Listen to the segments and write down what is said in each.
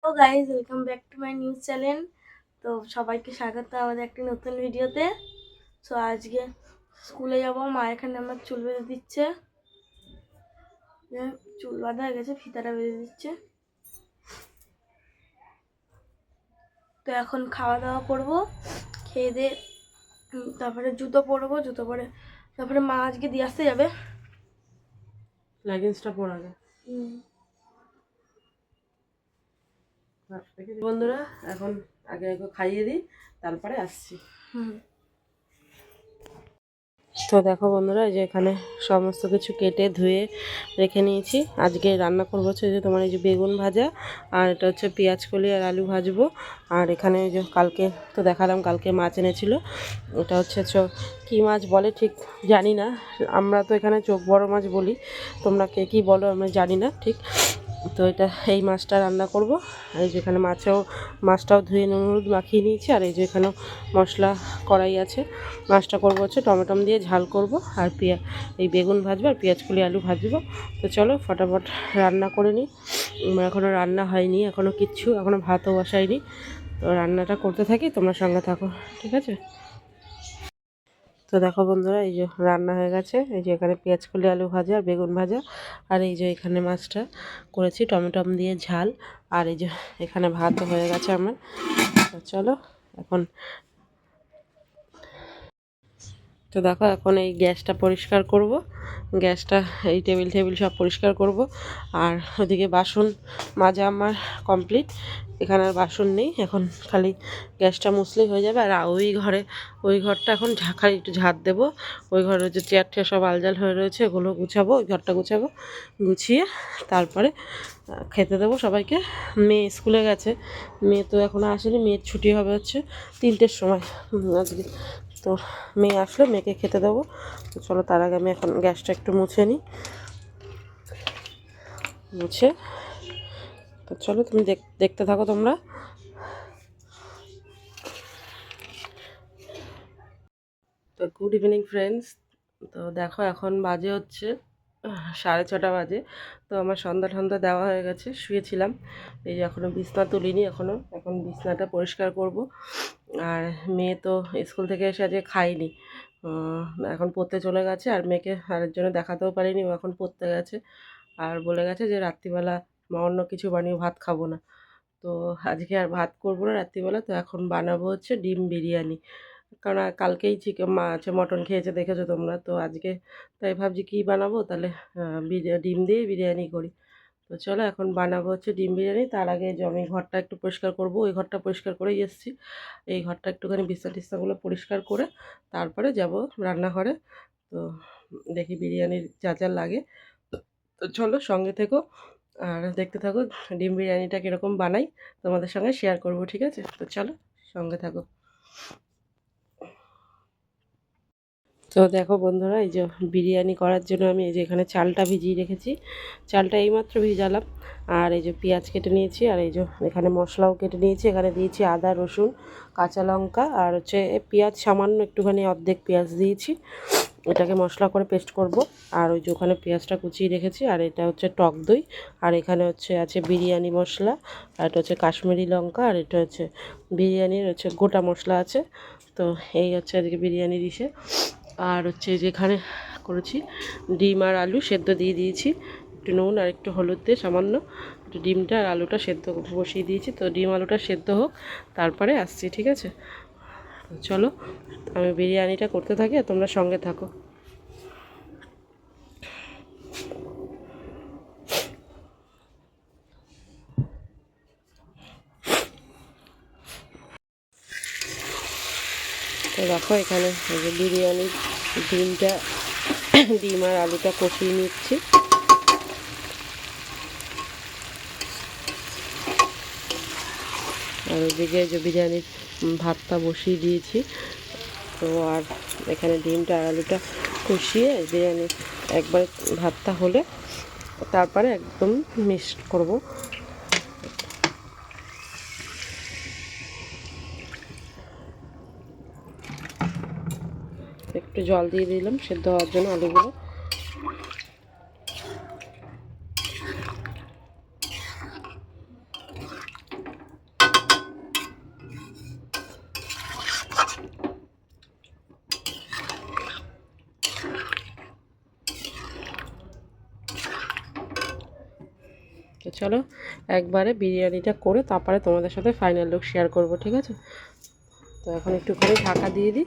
Hello guys, welcome back to my news channel. তো সবাইকে স্বাগত আমাদের একটি নতুন ভিডিওতে। সো আজকে স্কুলে যাব, মা এখানে আমার চুল বেঁধে দিচ্ছে। চুল বাঁধা হয়ে গেছে, ফিতাটা বেঁধে দিচ্ছে। তো এখন খাওয়া দাওয়া করবো, খেয়ে দিয়ে তারপরে জুতো পরবো, জুতো পরে তারপরে মা আজকে দিয়ে আসতে যাবে। লেগিংসটা পরাবে। বন্ধুরা এখন আগে আগে খাইয়ে দিই, তারপরে আসছি। তো দেখো বন্ধুরা, এই যে এখানে সমস্ত কিছু কেটে ধুয়ে রেখে নিয়েছি। আজকে রান্না করবো হচ্ছে যে তোমার এই যে বেগুন ভাজা, আর এটা হচ্ছে পেঁয়াজ কলি আর আলু ভাজবো। আর এখানে এই যে কালকে তো দেখালাম, কালকে মাছ এনেছিল। এটা হচ্ছে কী মাছ বলে ঠিক জানি না, আমরা তো এখানে চোখ বড় মাছ বলি, তোমরা কে কী বলো আমি জানি না ঠিক। তো এটা এই মাছটা রান্না করব। এই যেখানে মাছটাও ধুয়ে নুন হলুদ মাখিয়ে নিয়েছি। আর এই যে এখানেও মশলা কড়াই আছে। মাছটা করবো হচ্ছে টমেটো দিয়ে ঝাল করব, আর এই বেগুন ভাজবো আর পেঁয়াজ কলি আলু ভাজবো। তো চলো ফটাফট রান্না করে নিই। এখনও রান্না হয়নি, এখনও ভাতও বসাইনি। তো রান্নাটা করতে থাকি, তোমরা সঙ্গে থাকো, ঠিক আছে? তো দেখো বন্ধুরা, এই যে রান্না হয়ে গেছে। এই যে এখানে পেঁয়াজ কলি আলু ভাজা আর বেগুন ভাজা, আর এই যে এখানে মাছটা করেছি টমেটো দিয়ে ঝাল, আর এই যে এখানে ভাতও হয়ে গেছে আমার। তো চলো এখন, তো দেখো এখন এই গ্যাসটা পরিষ্কার করব, গ্যাসটা এই টেবিল সব পরিষ্কার করব। আর ওদিকে বাসন মাজা আমার কমপ্লিট, এখানে আর বাসন নেই, এখন খালি গ্যাসটা মুছলেই হয়ে যাবে। আর ওই ঘরটা এখন একটু ঝাড় দেবো। ওই ঘরে যে চেয়ার টেয়ার সব আলজাল হয়ে রয়েছে, এগুলো গুছাবো, ওই ঘরটা গুছাবো, গুছিয়ে তারপরে খেতে দেবো সবাইকে। মেয়ে স্কুলে গেছে, মেয়ে তো এখনও আসেনি, মেয়ের ছুটি হবে হচ্ছে 3টের সময় আজকে। তো মেয়ে আসলে মেয়েকে খেতে দেবো। তো চলো তার আগে আমি এখন গ্যাসটা একটু মুছে নিই, মুছে। তো চলো তুমি দেখতে থাকো তোমরা। তো গুড ইভিনিং ফ্রেন্ডস। তো দেখো এখন বাজে হচ্ছে 6:30 বাজে। তো আমার সন্ধ্যা দেওয়া হয়ে গেছে, শুয়েছিলাম। এই যে এখনও বিছনা তুলিনি, এখন বিছনাটা পরিষ্কার করব। আর মেয়ে তো স্কুল থেকে এসে আজকে খায়নি, এখন পড়তে চলে গেছে। আর মেয়েকে আরেকজনে দেখাতেও পারিনি, ও এখন পড়তে গেছে। আর বলে গেছে যে রাত্রিবেলা মা অন্য কিছু বানিয়ে ভাত খাবো না। তো আজকে আর ভাত করবো না রাত্রিবেলা। তো এখন বানাবো হচ্ছে ডিম বিরিয়ানি, কারণ কালকেই মটন খেয়েছে দেখেছো তোমরা। তো আজকে তাই ভাবছি কী বানাবো, তাহলে ডিম দিয়ে বিরিয়ানি করি। তো চলো এখন বানাবো হচ্ছে ডিম বিরিয়ানি। তার আগে যে আমি ঘরটা একটু পরিষ্কার করব, ওই ঘরটা পরিষ্কার করেই এসেছি। এই ঘরটা একটুখানি বিছনা টিছনাগুলো পরিষ্কার করে তারপরে যাব রান্নাঘরে। তো দেখি বিরিয়ানির যা যা লাগে। তো চলো সঙ্গে থেকো আর দেখতে থাকো ডিম বিরিয়ানিটা কীরকম বানাই, তোমাদের সঙ্গে শেয়ার করব, ঠিক আছে? তো চলো সঙ্গে থাকো। তো দেখো বন্ধুরা, এই যে বিরিয়ানি করার জন্য আমি এই যে এখানে চালটা ভিজিয়ে রেখেছি, চালটা এইমাত্র ভিজালাম। আর এই যে পেঁয়াজ কেটে নিয়েছি, আর এই যে এখানে মশলাও কেটে নিয়েছি। এখানে দিয়েছি আদা রসুন কাঁচা লঙ্কা, আর হচ্ছে পেঁয়াজ সামান্য একটুখানি অর্ধেক পেঁয়াজ দিয়েছি। এটাকে মশলা করে পেস্ট করব। আর ওই যে ওখানে পেঁয়াজটা কুচিয়ে রেখেছি। আর এটা হচ্ছে টক দই, আর এখানে আছে বিরিয়ানি মশলা, আর এটা হচ্ছে কাশ্মীরি লঙ্কা, আর এটা হচ্ছে বিরিয়ানির গোটা মশলা আছে। তো এই হচ্ছে আজকে বিরিয়ানির ইসে। আর যেখানে করেছি ডিম আর আলু সেদ্ধ দিয়ে দিয়েছি, একটু নুন আর একটু হলুদ দিয়ে সামান্য, একটু ডিমটা আর আলুটা সেদ্ধ বসিয়ে দিয়েছি। তো ডিম আলুটা সেদ্ধ হোক, তারপরে আসছি, ঠিক আছে? চলো আমি বিরিয়ানিটা করতে থাকি আর তোমরা সঙ্গে থাকো। তো দেখো এখানে এই যে বিরিয়ানির ডিম আর আলুটা কষিয়ে নিচ্ছি। আর ওইদিকে যে বিরিয়ানির ভাতটা বসিয়ে দিয়েছি। তো আর এখানে ডিমটা আর আলুটা কষিয়ে বিরিয়ানি একবার ভাতটা হলে তারপরে একদম মিক্সড করব। একটু জল দিয়ে দিলাম সেদ্ধ হওয়ার জন্য আলুগুলো। চলো একবারে বিরিয়ানিটা করে তারপরে তোমাদের সাথে ফাইনাল লুক শেয়ার করব, ঠিক আছে? তো এখন একটুখানি ঢাকা দিয়ে দিই,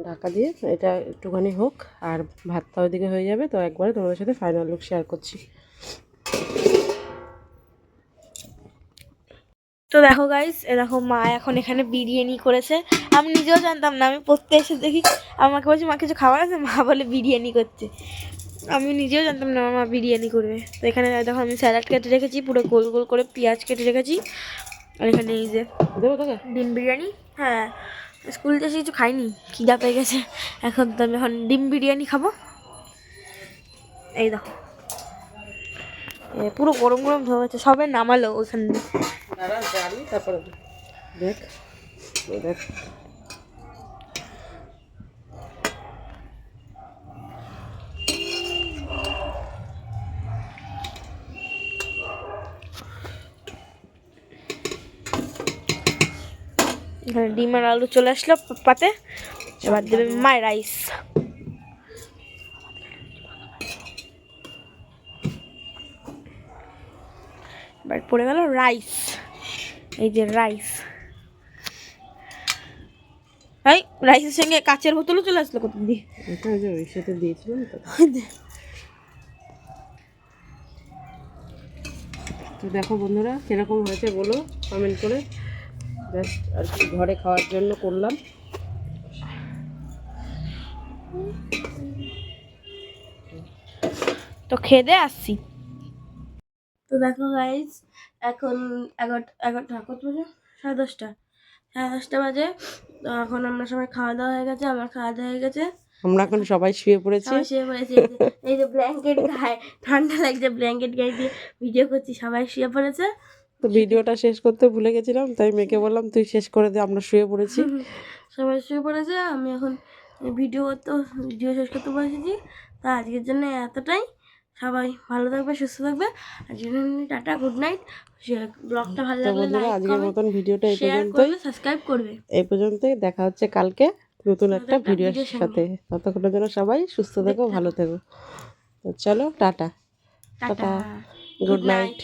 ঢাকা দিয়ে এটা একটুখানি হোক আর ভাতটা ওইদিকে হয়ে যাবে। তো একবারে তোমাদের সাথে ফাইনাল লুক শেয়ার করছি। তো দেখো গাইস, এরকম মা এখন এখানে বিরিয়ানি করেছে। আমি নিজেও জানতাম না, আমি পড়তে এসে দেখি আমাকে বলছি মা কিছু খাবার আছে, মা বলে বিরিয়ানি করছে। আমি নিজেও জানতাম না মা বিরিয়ানি করবে। তো এখানে দেখো আমি স্যালাড কেটে রেখেছি, পুরো গোল গোল করে পেঁয়াজ কেটে রেখেছি। আর এখানে এই যে দেবো তোকে ডিম বিরিয়ানি। হ্যাঁ, স্কুল থেকে কিছু খাইনি, খিদা পেয়ে গেছে। এখন তো আমি এখন ডিম বিরিয়ানি খাবো। এই দেখো পুরো গরম গরম ধোয়া গেছে, সবে নামালো ওইখান দিয়ে। দাঁড়া জানি তারপরে দেখ, এই দেখ এখানে ডিম আর আলু চলে আসলো পাতে। এবার দেবে মাই রাইস। এবার পড়ে গেল রাইস, এই যে রাইস। এই রাইসের সঙ্গে কাচের বোতলও চলে আসলো কত দিয়ে। এটা ওই যে ওই সাথে দিয়েছিলাম তো। তো দেখো বন্ধুরা কীরকম হয়েছে বলো কমেন্ট করে। জাস্ট আর কি ঘরে খাওয়ার জন্য করলাম। তো খেয়ে দিয়ে আসছি। তো দেখো গাইজ, এখন 11টা কত বাজে, 10:30 বাজে। তো এখন আমরা সবাই খাওয়া দাওয়া হয়ে গেছে, আমার খাওয়া দাওয়া হয়ে গেছে। আমরা এখন সবাই শুয়ে পড়েছি। সবাই শুয়ে পড়েছে, এই যে ব্ল্যাঙ্কেট গায়ে, ঠান্ডা লাগছে ব্ল্যাঙ্কেট গায়ে দিয়ে ভিডিও করছি, সবাই শুয়ে পড়েছে। তো ভিডিওটা শেষ করতে ভুলে গেছিলাম, তাই মেয়েকে বললাম তুই শেষ করে দে, আমরা শুয়ে পড়েছি। সবাই শুয়ে পড়েছে, আমি এখন ভিডিও শেষ করতে বসেছি। তা আজকের জন্য এতটাই। সবাই ভালো থাকবে, সুস্থ থাকবে। আজকের জন্য টাটা, গুড নাইট। ব্লগটা ভালো তো লাগলে বন্ধুরা লাইক আজকের কমেন্ট মতন ভিডিওটা এই শেয়ার পর্যন্তই, করবে, সাবস্ক্রাইব করবে। এই পর্যন্তই। দেখা হচ্ছে কালকে নতুন একটা ভিডিওর সাথে। ততক্ষণের জন্য সবাই সুস্থ থেকো, ভালো থেকো। তো চলো টাটা, টাটা, গুড নাইট।